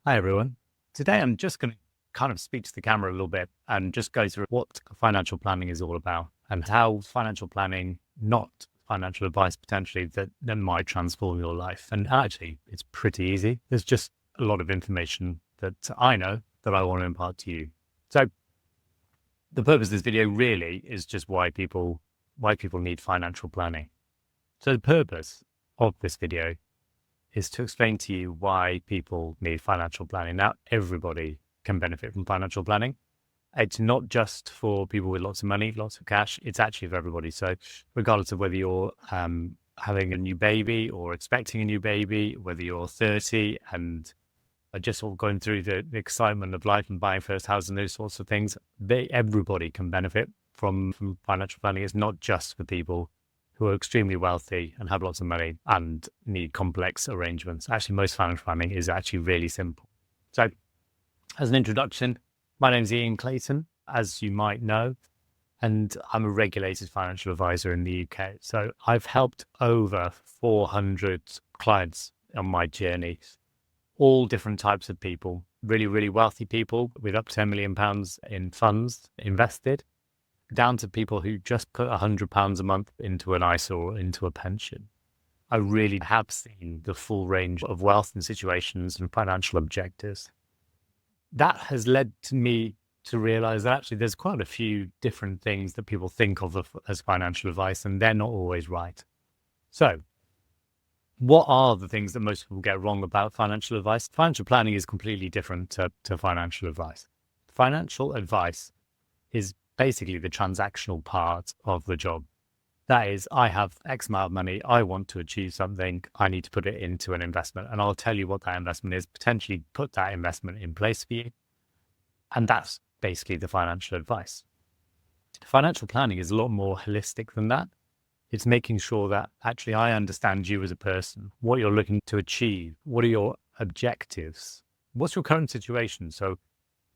Hi, everyone. Today, I'm just going to kind of speak to the camera a little bit and just go through what financial planning is all about and how financial planning, not financial advice potentially, that might transform your life. And actually, it's pretty easy. There's just a lot of information that I know that I want to impart to you. So the purpose of this video really is just why people need financial planning. So the purpose of this video is to explain to you why people need financial planning. Now, everybody can benefit from financial planning. It's not just for people with lots of money, lots of cash. It's actually for everybody. So regardless of whether you're having a new baby or expecting a new baby, whether you're 30 and are just all going through the excitement of life and buying first house and those sorts of things, everybody can benefit from financial planning. It's not just for people who are extremely wealthy and have lots of money and need complex arrangements. Actually, most financial planning is actually really simple. So as an introduction, my name is Ian Clayton, as you might know, and I'm a regulated financial advisor in the UK. So I've helped over 400 clients on my journey, all different types of people, really, really wealthy people with up to £10 million in funds invested, down to people who just put £100 a month into an ISA or into a pension. I really have seen the full range of wealth and situations and financial objectives. That has led to me to realize that actually there's quite a few different things that people think of as financial advice, and they're not always right. So what are the things that most people get wrong about financial advice? Financial planning is completely different to financial advice. Financial advice is basically the transactional part of the job. That is, I have X amount of money, I want to achieve something, I need to put it into an investment, and I'll tell you what that investment is, potentially put that investment in place for you. And that's basically the financial advice. Financial planning is a lot more holistic than that. It's making sure that actually I understand you as a person, what you're looking to achieve, what are your objectives, what's your current situation? So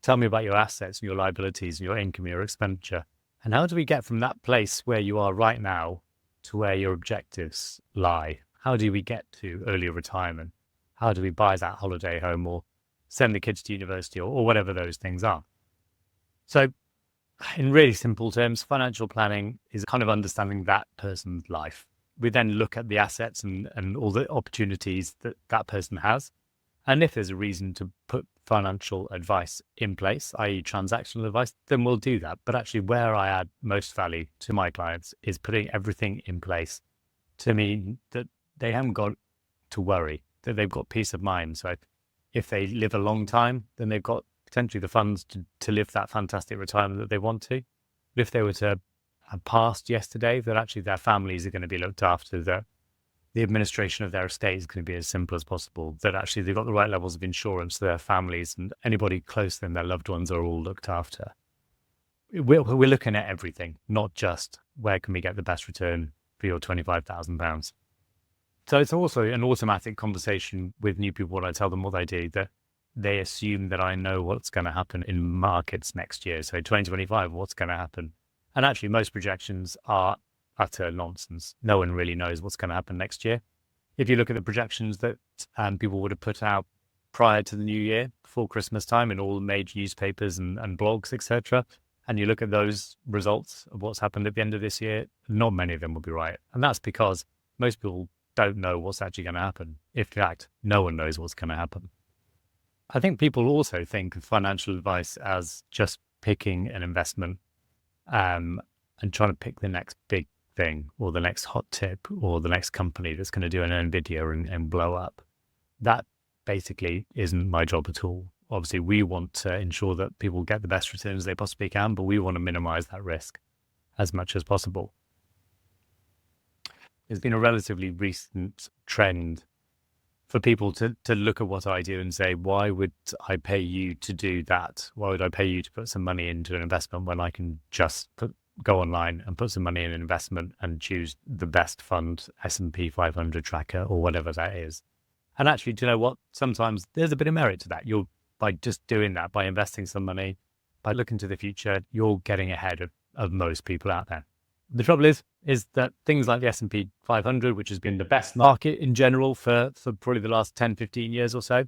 tell me about your assets and your liabilities and your income, your expenditure. And how do we get from that place where you are right now to where your objectives lie? How do we get to earlier retirement? How do we buy that holiday home or send the kids to university or whatever those things are? So in really simple terms, financial planning is kind of understanding that person's life. We then look at the assets and all the opportunities that that person has. And if there's a reason to put financial advice in place, i.e. transactional advice, then we'll do that. But actually where I add most value to my clients is putting everything in place to mean that they haven't got to worry, that they've got peace of mind. So if they live a long time, then they've got potentially the funds to live that fantastic retirement that they want to. But if they were to have passed yesterday, that actually their families are going to be looked after, the administration of their estate is going to be as simple as possible, that actually they've got the right levels of insurance, their families and anybody close to them, their loved ones are all looked after. We're looking at everything, not just where can we get the best return for your £25,000. So it's also an automatic conversation with new people when I tell them what I do, that they assume that I know what's going to happen in markets next year. So 2025, what's going to happen? And actually most projections are utter nonsense. No one really knows what's going to happen next year. If you look at the projections that people would have put out prior to the new year, before Christmas time, in all the major newspapers and blogs, etc., and you look at those results of what's happened at the end of this year, not many of them will be right. And that's because most people don't know what's actually going to happen. In fact, no one knows what's going to happen. I think people also think of financial advice as just picking an investment and trying to pick the next big thing or the next hot tip or the next company that's going to do an NVIDIA and blow up. That basically isn't my job at all. Obviously, we want to ensure that people get the best returns they possibly can, but we want to minimize that risk as much as possible. There's been a relatively recent trend for people to look at what I do and say, why would I pay you to do that? Why would I pay you to put some money into an investment when I can just go online and put some money in an investment and choose the best fund, S&P 500 tracker or whatever that is? And actually, do you know what? Sometimes there's a bit of merit to that. By just doing that, by investing some money, by looking to the future, you're getting ahead of most people out there. The trouble is that things like the S&P 500, which has been the best market in general for probably the last 10, 15 years or so,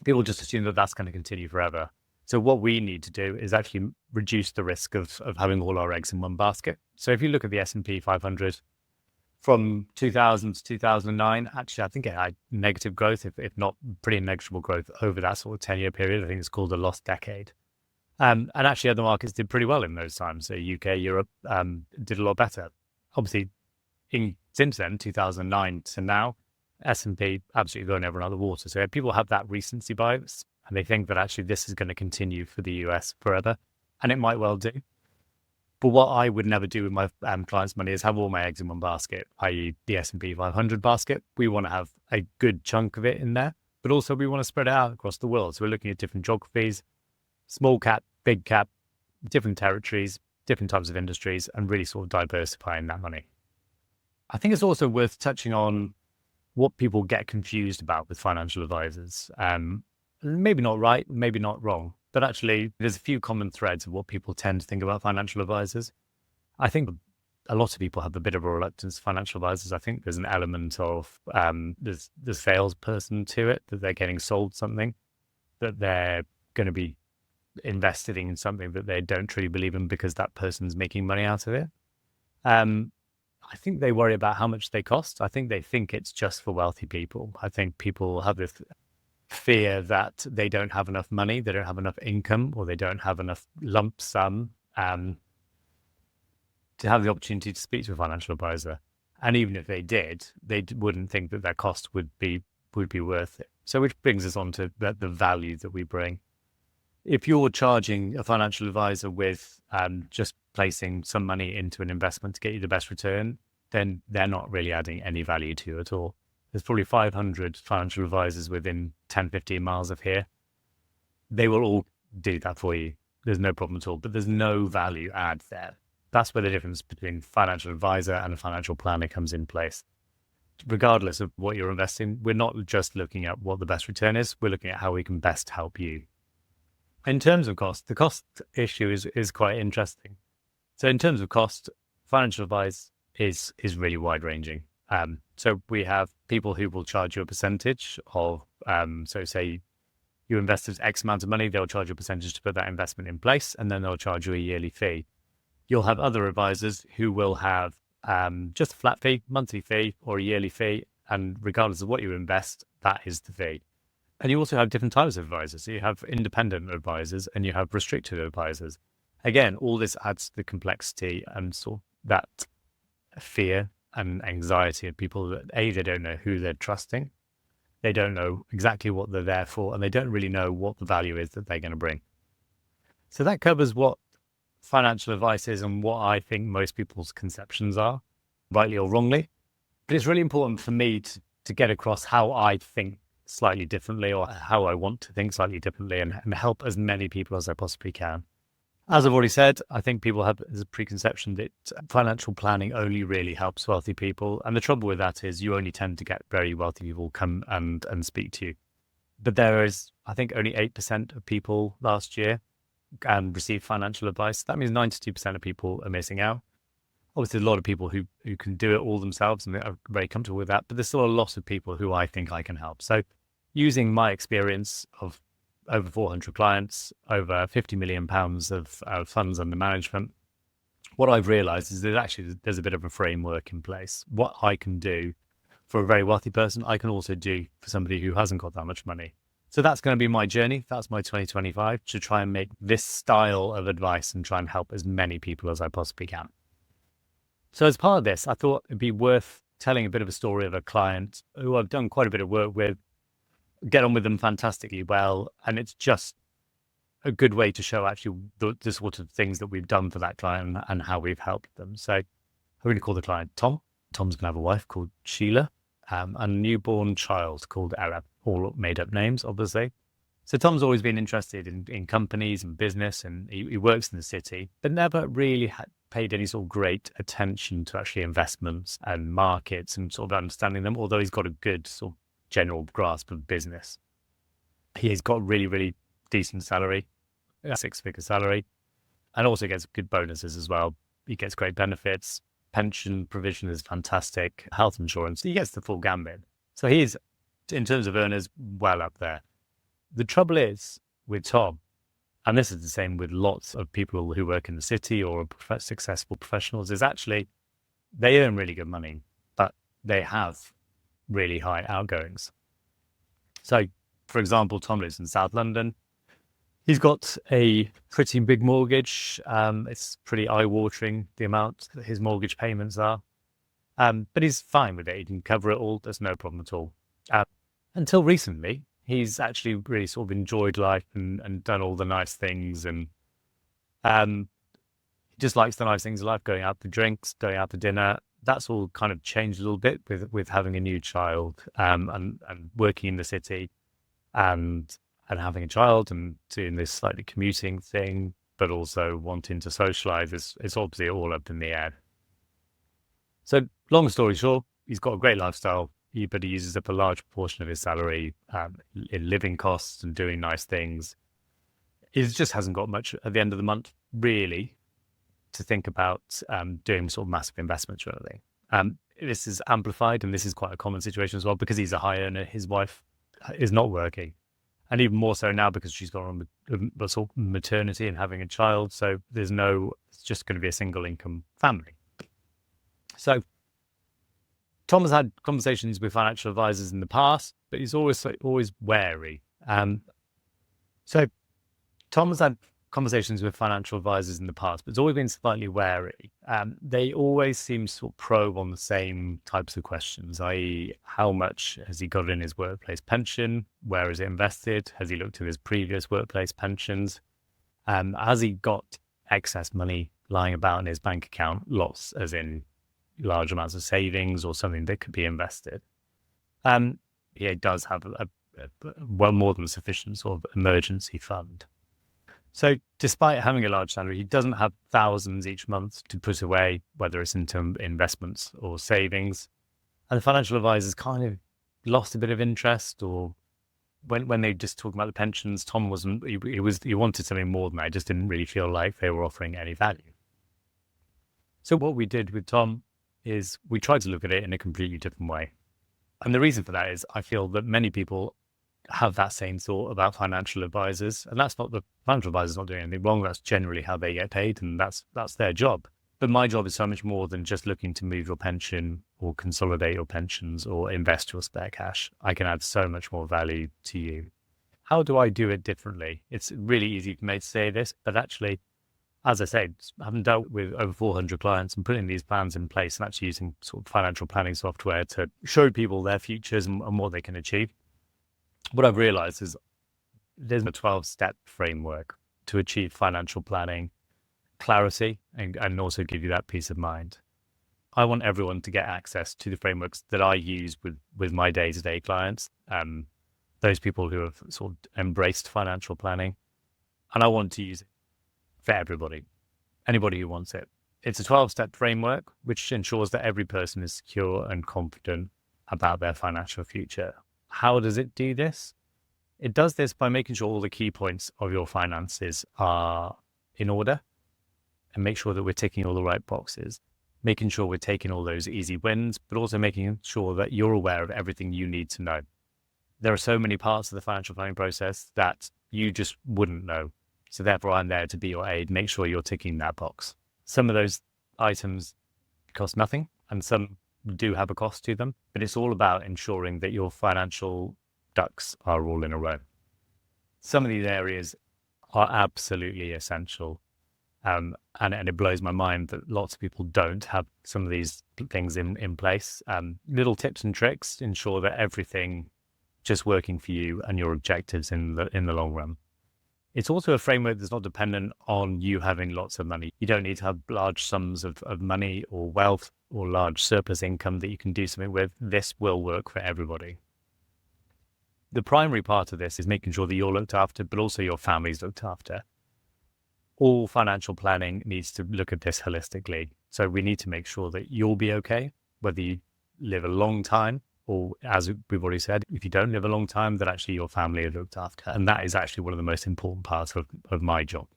People just assume that that's going to continue forever. So what we need to do is actually reduce the risk of having all our eggs in one basket. So if you look at the S&P 500 from 2000 to 2009, actually, I think it had negative growth, if not pretty negligible growth over that sort of 10-year period. I think it's called the lost decade. And actually, other markets did pretty well in those times. So UK, Europe did a lot better. Obviously, since then, 2009 to now, S&P absolutely blown everyone out of the water. So people have that recency bias, and they think that actually this is going to continue for the US forever, and it might well do. But what I would never do with my clients' money is have all my eggs in one basket, i.e. the S&P 500 basket. We want to have a good chunk of it in there, but also we want to spread it out across the world. So we're looking at different geographies, small cap, big cap, different territories, different types of industries, and really sort of diversifying that money. I think it's also worth touching on what people get confused about with financial advisors. Maybe not right, maybe not wrong, but actually there's a few common threads of what people tend to think about financial advisors. I think a lot of people have a bit of a reluctance to financial advisors. I think there's an element of there's the salesperson to it, that they're getting sold something, that they're going to be invested in something that they don't truly believe in because that person's making money out of it. I think they worry about how much they cost. I think they think it's just for wealthy people. I think people have this fear that they don't have enough money, they don't have enough income, or they don't have enough lump sum to have the opportunity to speak to a financial advisor. And even if they did, they wouldn't think that their cost would be worth it. So which brings us on to the value that we bring. If you're charging a financial advisor with just placing some money into an investment to get you the best return, then they're not really adding any value to you at all. There's probably 500 financial advisors within 10, 15 miles of here. They will all do that for you. There's no problem at all, but there's no value add there. That's where the difference between financial advisor and a financial planner comes in place. Regardless of what you're investing, we're not just looking at what the best return is, we're looking at how we can best help you. In terms of cost, the cost issue is quite interesting. So in terms of cost, financial advice is really wide ranging. So we have people who will charge you a percentage of, so say you invested X amount of money, they'll charge you a percentage to put that investment in place, and then they'll charge you a yearly fee. You'll have other advisors who will have just a flat fee, monthly fee, or a yearly fee, and regardless of what you invest, that is the fee. And you also have different types of advisors. So you have independent advisors and you have restricted advisors. Again, all this adds to the complexity and sort of that fear and anxiety of people that they don't know who they're trusting. They don't know exactly what they're there for, and they don't really know what the value is that they're going to bring. So that covers what financial advice is and what I think most people's conceptions are, rightly or wrongly. But it's really important for me to get across how I think slightly differently, or how I want to think slightly differently, and help as many people as I possibly can. As I've already said, I think people have a preconception that financial planning only really helps wealthy people. And the trouble with that is you only tend to get very wealthy people come and speak to you. But there is, I think, only 8% of people last year receive financial advice. That means 92% of people are missing out. Obviously, a lot of people who can do it all themselves and are very comfortable with that. But there's still a lot of people who I think I can help. So using my experience of over 400 clients, over 50 million pounds of funds under management, what I've realized is that there's a bit of a framework in place. What I can do for a very wealthy person, I can also do for somebody who hasn't got that much money. So that's going to be my journey. That's my 2025, to try and make this style of advice and try and help as many people as I possibly can. So as part of this, I thought it'd be worth telling a bit of a story of a client who I've done quite a bit of work with, get on with them fantastically well. And it's just a good way to show actually the sort of things that we've done for that client and how we've helped them. So I'm going to call the client Tom. Tom's going to have a wife called Sheila and a newborn child called Ella, all made up names, obviously. So Tom's always been interested in companies and business, and he works in the city, but never really paid any sort of great attention to actually investments and markets and sort of understanding them, although he's got a good sort of general grasp of business. He's got really, really decent salary, a 6-figure salary, and also gets good bonuses as well. He gets great benefits. Pension provision is fantastic. Health insurance, he gets the full gambit. So he's, in terms of earners, well up there. The trouble is with Tom, and this is the same with lots of people who work in the city or are successful professionals, is actually they earn really good money, but they have really high outgoings. So, for example, Tom lives in South London. He's got a pretty big mortgage. It's pretty eye-watering, the amount that his mortgage payments are. But he's fine with it. He can cover it all. There's no problem at all. Until recently, he's actually really sort of enjoyed life and done all the nice things. And he just likes the nice things in life, going out for drinks, going out for dinner. That's all kind of changed a little bit with having a new child and working in the city and having a child and doing this slightly commuting thing, but also wanting to socialize. It's obviously all up in the air. So long story short, he's got a great lifestyle, but he uses up a large proportion of his salary in living costs and doing nice things. He just hasn't got much at the end of the month, really, to think about doing sort of massive investments, really. This is amplified, and this is quite a common situation as well, because he's a high earner. His wife is not working. And even more so now because she's gone on sort of maternity and having a child. So it's just going to be a single income family. So Tom has had conversations with financial advisors in the past, but he's always wary. So Tom has had conversations with financial advisors in the past, but it's always been slightly wary. They always seem to sort of probe on the same types of questions, i.e., how much has he got in his workplace pension? Where is it invested? Has he looked at his previous workplace pensions? Has he got excess money lying about in his bank account? Lots, as in large amounts of savings or something that could be invested. He does have a well more than sufficient sort of emergency fund. So despite having a large salary, he doesn't have thousands each month to put away, whether it's into investments or savings. And the financial advisors kind of lost a bit of interest, or when they just talk about the pensions, Tom wasn't, he wanted something more than that. It just didn't really feel like they were offering any value. So what we did with Tom is we tried to look at it in a completely different way. And the reason for that is I feel that many people have that same thought about financial advisors, and that's not the financial advisors not doing anything wrong. That's generally how they get paid, and that's their job. But my job is so much more than just looking to move your pension or consolidate your pensions or invest your spare cash. I can add so much more value to you. How do I do it differently? It's really easy for me to say this, but actually, as I said, having dealt with over 400 clients and putting these plans in place and actually using sort of financial planning software to show people their futures and what they can achieve, what I've realized is there's a 12-step framework to achieve financial planning, clarity, and also give you that peace of mind. I want everyone to get access to the frameworks that I use with my day-to-day clients, those people who have sort of embraced financial planning. And I want to use it for everybody, anybody who wants it. It's a 12-step framework, which ensures that every person is secure and confident about their financial future. How does it do this? It does this by making sure all the key points of your finances are in order and make sure that we're ticking all the right boxes, making sure we're taking all those easy wins, but also making sure that you're aware of everything you need to know. There are so many parts of the financial planning process that you just wouldn't know. So therefore, I'm there to be your aid, make sure you're ticking that box. Some of those items cost nothing and some do have a cost to them, but it's all about ensuring that your financial ducks are all in a row. Some of these areas are absolutely essential. And it blows my mind that lots of people don't have some of these things in place. Little tips and tricks ensure that everything just working for you and your objectives in the long run. It's also a framework that's not dependent on you having lots of money. You don't need to have large sums of money or wealth or large surplus income that you can do something with. This will work for everybody. The primary part of this is making sure that you're looked after, but also your family's looked after. All financial planning needs to look at this holistically. So we need to make sure that you'll be okay, whether you live a long time or, as we've already said, if you don't live a long time, then actually your family are looked after. And that is actually one of the most important parts of my job.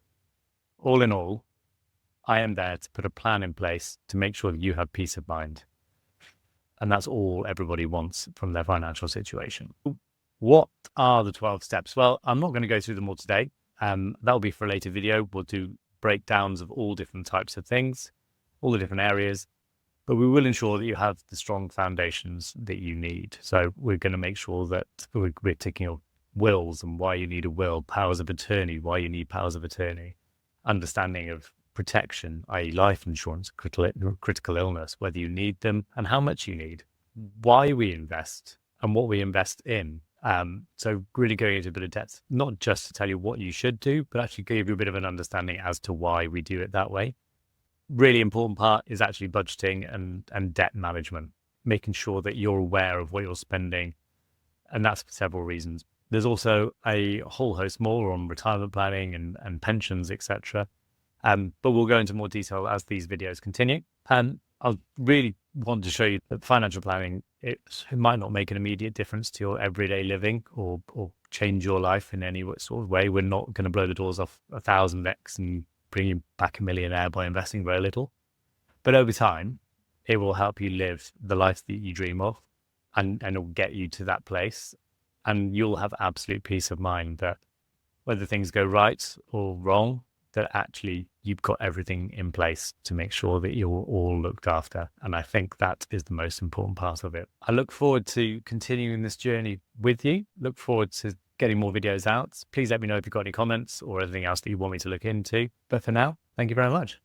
All in all, I am there to put a plan in place to make sure that you have peace of mind. And that's all everybody wants from their financial situation. What are the 12 steps? Well, I'm not going to go through them all today. That'll be for a later video. We'll do breakdowns of all different types of things, all the different areas, but we will ensure that you have the strong foundations that you need. So we're going to make sure that we're taking your wills and why you need a will, powers of attorney, why you need powers of attorney, understanding of protection, i.e. life insurance, critical illness, whether you need them and how much you need, why we invest and what we invest in. So really going into a bit of depth, not just to tell you what you should do, but actually give you a bit of an understanding as to why we do it that way. Really important part is actually budgeting and debt management, making sure that you're aware of what you're spending. And that's for several reasons. There's also a whole host more on retirement planning and pensions, etc. But we'll go into more detail as these videos continue. I'll really want to show you that financial planning, it might not make an immediate difference to your everyday living or change your life in any sort of way. We're not going to blow the doors off 1,000x and bring you back a millionaire by investing very little. But over time, it will help you live the life that you dream of, and it will get you to that place. And you'll have absolute peace of mind that whether things go right or wrong, that actually you've got everything in place to make sure that you're all looked after. And I think that is the most important part of it. I look forward to continuing this journey with you. Look forward to getting more videos out. Please let me know if you've got any comments or anything else that you want me to look into. But for now, thank you very much.